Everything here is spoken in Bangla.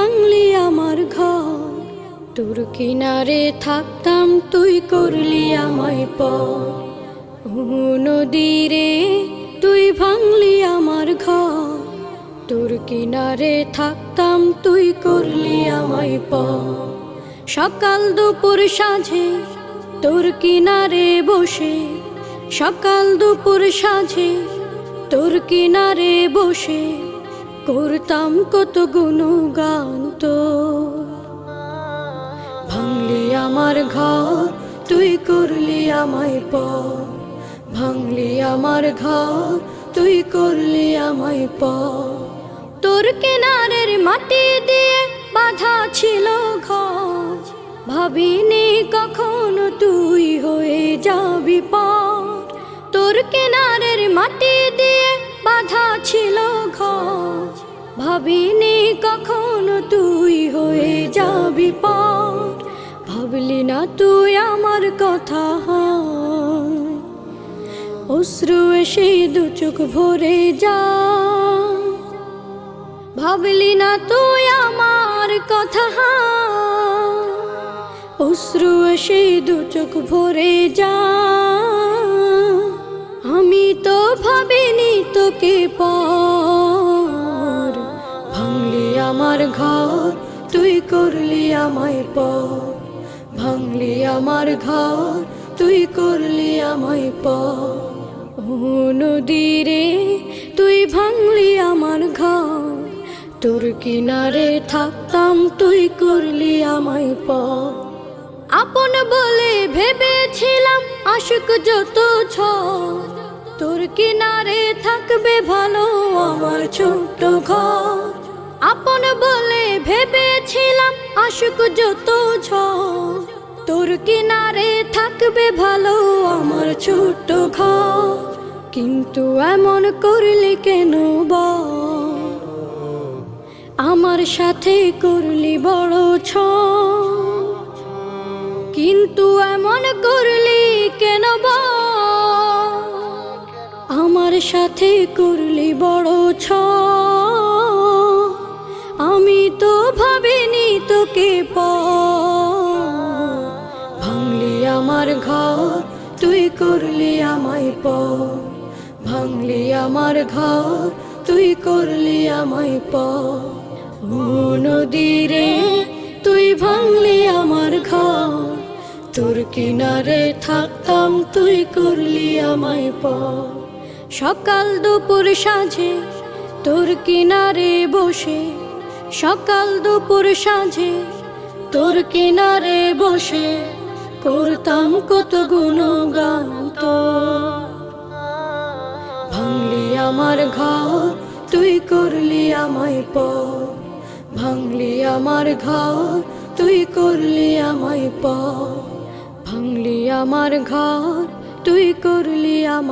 ভাঙলি আমার ঘর, তোর কিনারে থাকতাম তুই করলি আমায় পর। ও নদী রে তুই ভাঙলি আমার ঘর, তোর কিনারে থাকতাম তুই করলি আমায় পর। সকাল দুপুর সাঁঝে তোর কিনারে বসে, সকাল দুপুর সাঁঝে তোর কিনারে বসে করতাম কত গুণগান তোর। ভাঙলি আমার ঘর তুই করলি আমায় পর, ভাঙলি আমার ঘর তুই করলি আমায় পর। তোর কিনারের মাটি দিয়ে বাঁধা ছিল ঘর, ভাবিনি কখনো তুই হয়ে যাবি পার। তোর কিনারের মাটি দিয়ে বাঁধা ছিল ঘর, ভাবিনি কখনো তুই হয়ে যাবি পার। ভাবলি না তুই আমার কথা, অশ্রু এসে দু চোখ ভরে যা। ভাবলি না তুই আমার কথা, অশ্রু এসে দু চোখ ভরে যা। আমি তো ভাবিনি তোকে পর, ভাঙলি আমার ঘর তুই করলি আমায় পর, ভাঙলি আমার ঘর তুই করলি আমায় পর। ও নদী রে তুই ভাঙলি আমার ঘর, তোর কিনারে থাকতাম তুই করলি আমায় পর। আপন বলে ভেবেছিলাম আশুক যত ঝড়, তোর কিনারে থাকবে ভালো আমার ছোট্ট ঘর। আপন বলে ভেবেছিলাম আশুক যত ঝড়, তোর কিনারে থাকবে ভালো আমার ছোট্ট ঘর। কিন্তু এমন করলি কেন বল, আমার সাথে করলি বড় ছল। কিন্তু এমন করলি কেন বল, আমার সাথে করলি বড় ছল। আমি তো ভাবিনি তোকে পর, ভাঙলি আমার ঘর তুই করলি আমায় পর, ভাঙলি আমার ঘর তুই করলি আমায় পর। ও নদী রে তুই ভাঙলি আমার ঘর, তোর কিনারে থাকতাম তুই করলি আমায় পর। সকাল দুপুর সাঁঝে তোর কিনারে বসে, সকাল দুপুর সাঁঝে তোর কিনারে বসে করতাম কত গুণগান তোর। ভাঙলি আমার ঘর তুই করলি আমায় পর, ভাঙলি আমার ঘর তুই করলি আমায় পর, ভাঙলি আমার ঘর তুই করলি আমায়।